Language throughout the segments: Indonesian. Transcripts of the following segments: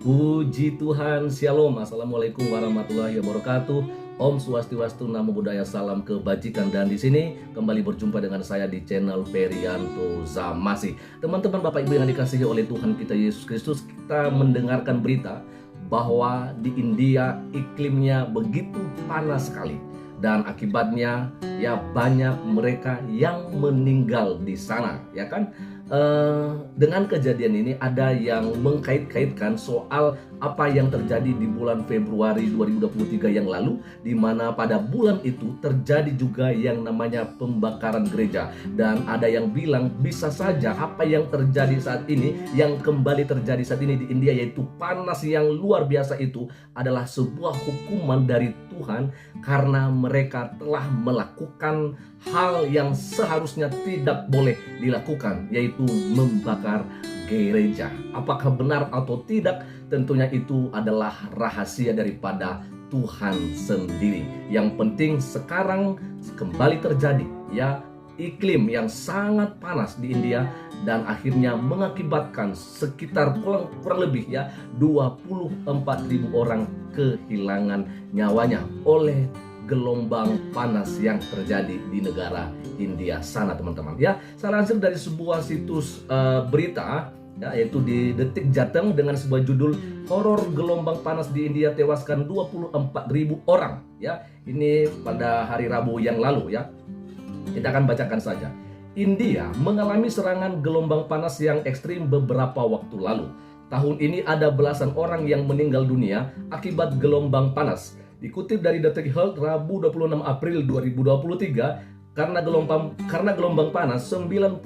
Puji Tuhan, Shalom, Assalamualaikum warahmatullahi wabarakatuh. Om Swastiwastu, Namo Buddhaya, salam kebajikan. Dan di sini kembali berjumpa dengan saya di channel Perianto Zamasi. Teman-teman, Bapak Ibu yang dikasihi oleh Tuhan kita Yesus Kristus, kita mendengarkan berita bahwa di India iklimnya begitu panas sekali. Dan akibatnya ya banyak mereka yang meninggal di sana, ya kan? Dengan kejadian ini ada yang mengkait-kaitkan soal apa yang terjadi di bulan Februari 2023 yang lalu, di mana pada bulan itu terjadi juga yang namanya pembakaran gereja. Dan ada yang bilang bisa saja apa yang terjadi saat ini, yang kembali terjadi saat ini di India, yaitu panas yang luar biasa itu adalah sebuah hukuman dari Tuhan karena mereka telah melakukan hal yang seharusnya tidak boleh dilakukan, yaitu membakar gereja. Apakah benar atau tidak? Tentunya itu adalah rahasia daripada Tuhan sendiri. Yang penting sekarang kembali terjadi ya iklim yang sangat panas di India, dan akhirnya mengakibatkan sekitar kurang lebih ya 24.000 orang kehilangan nyawanya oleh gelombang panas yang terjadi di negara India sana, teman-teman. Ya, saya lansir dari sebuah situs berita ya, yaitu di Detik Jateng dengan sebuah judul "Horor Gelombang Panas di India Tewaskan 24.000 Orang". Ya, ini pada hari Rabu yang lalu ya. Kita akan bacakan saja. India mengalami serangan gelombang panas yang ekstrim beberapa waktu lalu. Tahun ini ada belasan orang yang meninggal dunia akibat gelombang panas. Dikutip dari Detik Health Rabu 26 April 2023, karena gelombang panas, 90%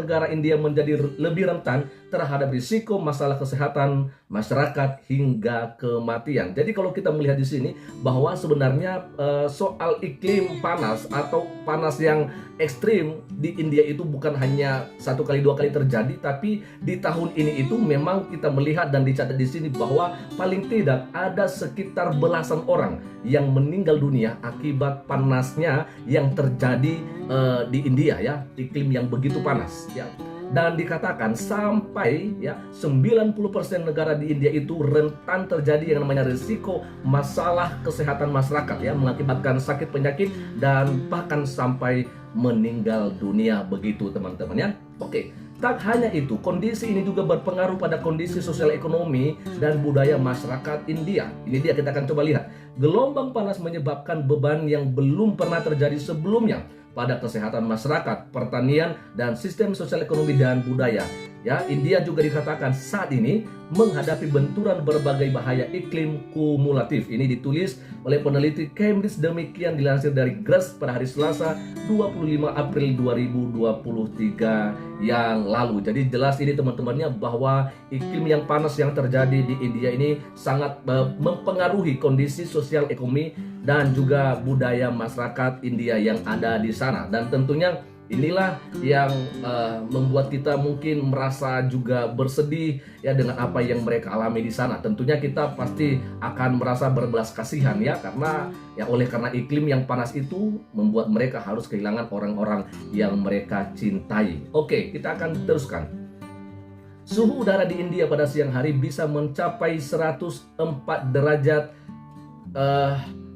negara India menjadi lebih rentan terhadap risiko masalah kesehatan masyarakat hingga kematian. Jadi kalau kita melihat di sini bahwa sebenarnya soal iklim panas atau panas yang ekstrim di India itu bukan hanya satu kali dua kali terjadi, tapi di tahun ini itu memang kita melihat dan dicatat di sini bahwa paling tidak ada sekitar belasan orang yang meninggal dunia akibat panasnya yang terjadi di India ya, iklim yang begitu panas ya. Dan dikatakan sampai ya 90% negara di India itu rentan terjadi yang namanya risiko masalah kesehatan masyarakat ya, mengakibatkan sakit penyakit dan bahkan sampai meninggal dunia, begitu teman-teman ya. Oke, tak hanya itu, kondisi ini juga berpengaruh pada kondisi sosial ekonomi dan budaya masyarakat India. Ini dia, kita akan coba lihat. Gelombang panas menyebabkan beban yang belum pernah terjadi sebelumnya pada kesehatan masyarakat, pertanian, dan sistem sosial ekonomi dan budaya. Ya, India juga dikatakan saat ini menghadapi benturan berbagai bahaya iklim kumulatif. Ini ditulis oleh peneliti Cambridge, demikian dilansir dari Gress pada hari Selasa 25 April 2023 yang lalu. Jadi jelas ini teman-temannya bahwa iklim yang panas yang terjadi di India ini sangat mempengaruhi kondisi sosial ekonomi dan juga budaya masyarakat India yang ada di sana. Dan tentunya inilah yang membuat kita mungkin merasa juga bersedih ya dengan apa yang mereka alami di sana. Tentunya kita pasti akan merasa berbelas kasihan ya, karena iklim yang panas itu membuat mereka harus kehilangan orang-orang yang mereka cintai. Oke, kita akan teruskan. Suhu udara di India pada siang hari bisa mencapai 104 derajat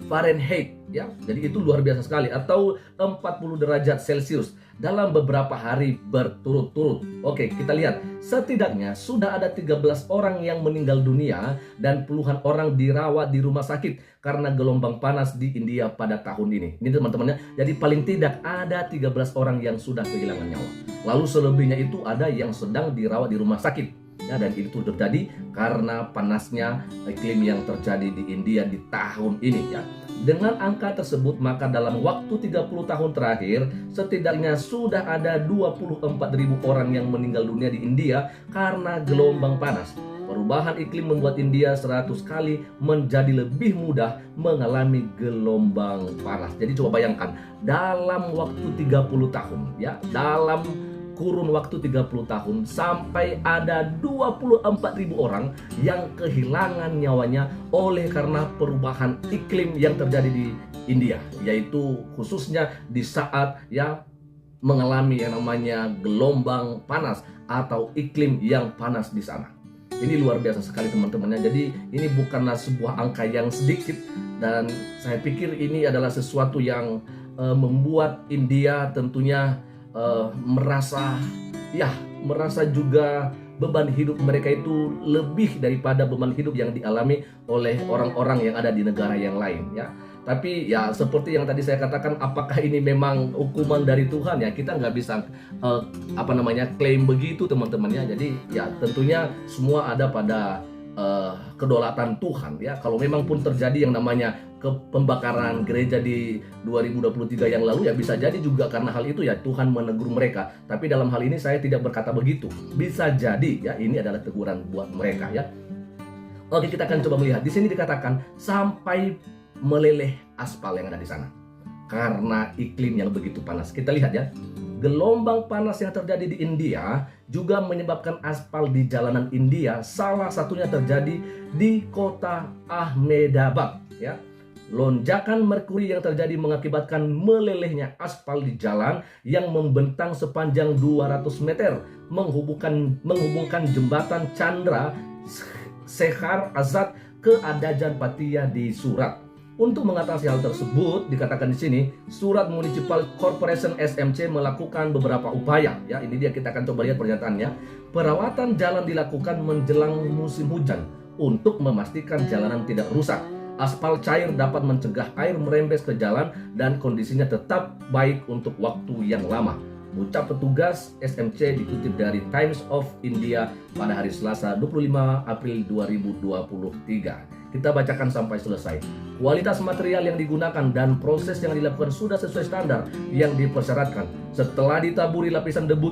Fahrenheit ya. Jadi itu luar biasa sekali, atau 40 derajat Celcius dalam beberapa hari berturut-turut. Oke, kita lihat. Setidaknya sudah ada 13 orang yang meninggal dunia dan puluhan orang dirawat di rumah sakit karena gelombang panas di India pada tahun ini. Ini teman-temannya. Jadi paling tidak ada 13 orang yang sudah kehilangan nyawa. Lalu selebihnya itu ada yang sedang dirawat di rumah sakit. Ya, dan itu terjadi karena panasnya iklim yang terjadi di India di tahun ini ya. Dengan angka tersebut, maka dalam waktu 30 tahun terakhir setidaknya sudah ada 24.000 orang yang meninggal dunia di India karena gelombang panas. Perubahan iklim membuat India 100 kali menjadi lebih mudah mengalami gelombang panas. Jadi coba bayangkan, dalam waktu 30 tahun ya, dalam kurun waktu 30 tahun sampai ada 24.000 orang yang kehilangan nyawanya oleh karena perubahan iklim yang terjadi di India, yaitu khususnya di saat ya mengalami yang namanya gelombang panas atau iklim yang panas di sana. Ini luar biasa sekali teman-temannya. Jadi ini bukanlah sebuah angka yang sedikit, dan saya pikir ini adalah sesuatu yang membuat India tentunya merasa juga beban hidup mereka itu lebih daripada beban hidup yang dialami oleh orang-orang yang ada di negara yang lain, ya. Tapi ya seperti yang tadi saya katakan, apakah ini memang hukuman dari Tuhan, ya kita nggak bisa klaim begitu teman-teman, ya. Jadi ya tentunya semua ada pada kedaulatan Tuhan, ya. Kalau memang pun terjadi yang namanya pembakaran gereja di 2023 yang lalu, ya bisa jadi juga karena hal itu ya Tuhan menegur mereka. Tapi dalam hal ini saya tidak berkata begitu. Bisa jadi ya ini adalah teguran buat mereka, ya. Oke, kita akan coba melihat. Di sini dikatakan sampai meleleh aspal yang ada di sana karena iklim yang begitu panas. Kita lihat ya, gelombang panas yang terjadi di India juga menyebabkan aspal di jalanan India, salah satunya terjadi di kota Ahmedabad, ya. Lonjakan merkuri yang terjadi mengakibatkan melelehnya aspal di jalan yang membentang sepanjang 200 meter menghubungkan jembatan Chandra Shekhar Azad ke Adajan Patia di Surat. Untuk mengatasi hal tersebut, dikatakan di sini, Surat Municipal Corporation SMC melakukan beberapa upaya. Ya, ini dia, kita akan coba lihat pernyataannya. Perawatan jalan dilakukan menjelang musim hujan untuk memastikan jalanan tidak rusak. Aspal cair dapat mencegah air merembes ke jalan dan kondisinya tetap baik untuk waktu yang lama. Ucap petugas SMC dikutip dari Times of India pada hari Selasa 25 April 2023. Kita bacakan sampai selesai. Kualitas material yang digunakan dan proses yang dilakukan sudah sesuai standar yang dipersyaratkan. Setelah ditaburi lapisan debu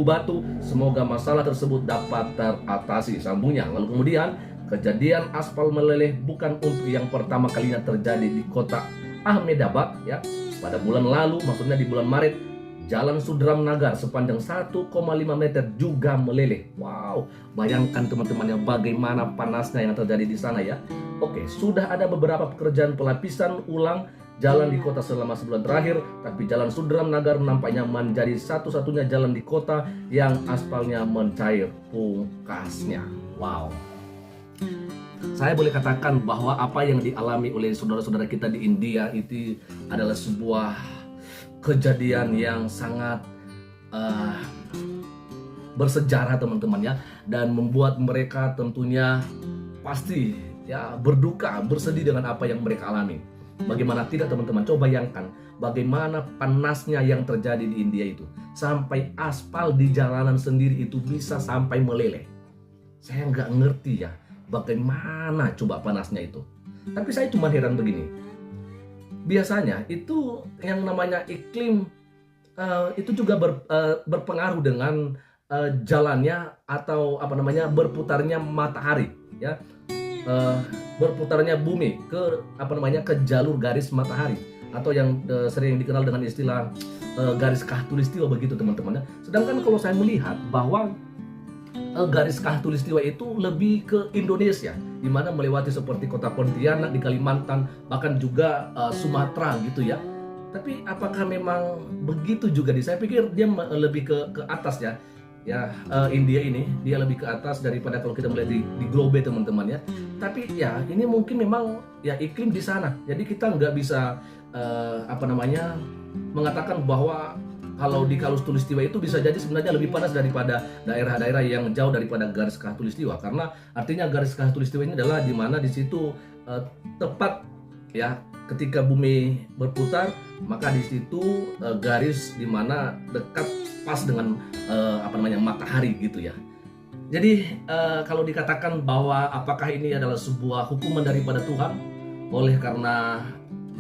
batu, semoga masalah tersebut dapat teratasi, sambungnya. Lalu kemudian, kejadian aspal meleleh bukan untuk yang pertama kalinya terjadi di kota Ahmedabad, ya. Pada bulan lalu, maksudnya di bulan Maret, Jalan Sudram Nagar sepanjang 1,5 meter juga meleleh. Wow, bayangkan teman-teman, yang bagaimana panasnya yang terjadi di sana, ya. Oke, sudah ada beberapa pekerjaan pelapisan ulang jalan di kota selama sebulan terakhir, tapi Jalan Sudram Nagar nampaknya menjadi satu-satunya jalan di kota yang aspalnya mencair pungkasnya. Wow. Saya boleh katakan bahwa apa yang dialami oleh saudara-saudara kita di India itu adalah sebuah kejadian yang sangat bersejarah teman-teman, ya, dan membuat mereka tentunya pasti ya berduka, bersedih dengan apa yang mereka alami. Bagaimana tidak teman-teman, coba bayangkan bagaimana panasnya yang terjadi di India itu, sampai aspal di jalanan sendiri itu bisa sampai meleleh. Saya nggak ngerti ya bagaimana coba panasnya itu. Tapi saya cuma heran begini, biasanya itu yang namanya iklim itu juga berpengaruh dengan jalannya atau berputarnya matahari, ya, berputarnya bumi ke jalur garis matahari, atau yang sering dikenal dengan istilah garis khatulistiwa begitu teman-teman. Sedangkan kalau saya melihat bahwa garis khatulistiwa itu lebih ke Indonesia, di mana melewati seperti kota Pontianak di Kalimantan, bahkan juga Sumatera gitu, ya. Tapi apakah memang begitu juga Saya pikir dia lebih ke atas, ya. India ini dia lebih ke atas daripada kalau kita melihat di globe teman-teman, ya. Tapi ya ini mungkin memang ya iklim di sana. Jadi kita nggak bisa mengatakan bahwa kalau di khatulistiwa itu bisa jadi sebenarnya lebih panas daripada daerah-daerah yang jauh daripada garis khatulistiwa, karena artinya garis khatulistiwa ini adalah di mana di situ tepat, ya, ketika bumi berputar, maka di situ garis di mana dekat pas dengan matahari gitu, ya. Jadi kalau dikatakan bahwa apakah ini adalah sebuah hukuman daripada Tuhan, oleh karena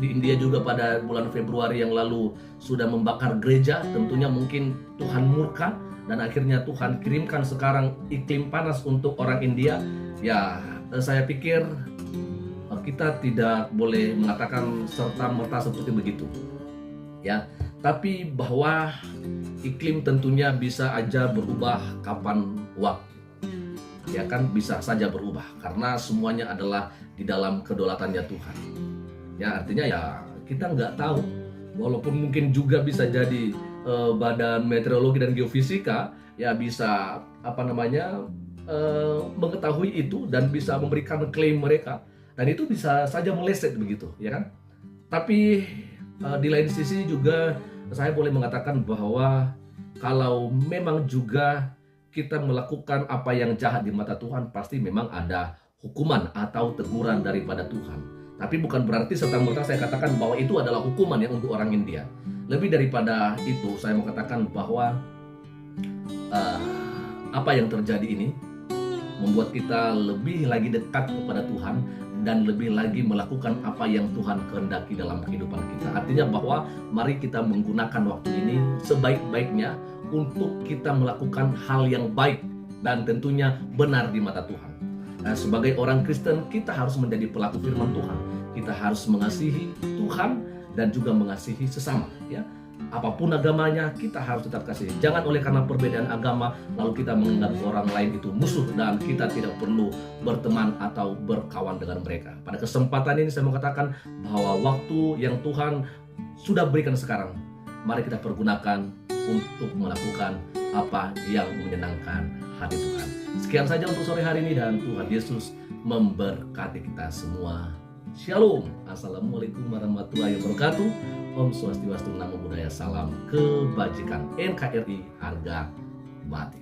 di India juga pada bulan Februari yang lalu sudah membakar gereja, tentunya mungkin Tuhan murka dan akhirnya Tuhan kirimkan sekarang iklim panas untuk orang India. Ya, saya pikir kita tidak boleh mengatakan serta-merta seperti begitu, ya. Tapi bahwa iklim tentunya bisa aja berubah kapan waktu, ya kan, bisa saja berubah karena semuanya adalah di dalam kedaulatannya Tuhan. Ya, artinya ya kita nggak tahu, walaupun mungkin juga bisa jadi Badan Meteorologi dan Geofisika ya bisa mengetahui itu dan bisa memberikan klaim mereka, dan itu bisa saja meleset begitu, ya kan? Tapi di lain sisi juga saya boleh mengatakan bahwa kalau memang juga kita melakukan apa yang jahat di mata Tuhan, pasti memang ada hukuman atau teguran daripada Tuhan. Tapi bukan berarti serta-merta saya katakan bahwa itu adalah hukuman ya untuk orang India. Lebih daripada itu, saya mau katakan bahwa apa yang terjadi ini membuat kita lebih lagi dekat kepada Tuhan dan lebih lagi melakukan apa yang Tuhan kehendaki dalam kehidupan kita. Artinya bahwa mari kita menggunakan waktu ini sebaik-baiknya untuk kita melakukan hal yang baik dan tentunya benar di mata Tuhan. Nah, sebagai orang Kristen, kita harus menjadi pelaku firman Tuhan. Kita harus mengasihi Tuhan dan juga mengasihi sesama, ya. Apapun agamanya, kita harus tetap kasih. Jangan oleh karena perbedaan agama lalu kita menganggap orang lain itu musuh dan kita tidak perlu berteman atau berkawan dengan mereka. Pada kesempatan ini saya mau katakan bahwa waktu yang Tuhan sudah berikan sekarang, mari kita pergunakan untuk melakukan apa yang menyenangkan hati Tuhan. Sekian saja untuk sore hari ini, dan Tuhan Yesus memberkati kita semua. Shalom. Assalamualaikum warahmatullahi wabarakatuh. Om Swastiastu, Namo Buddhaya, salam kebajikan. NKRI harga mati.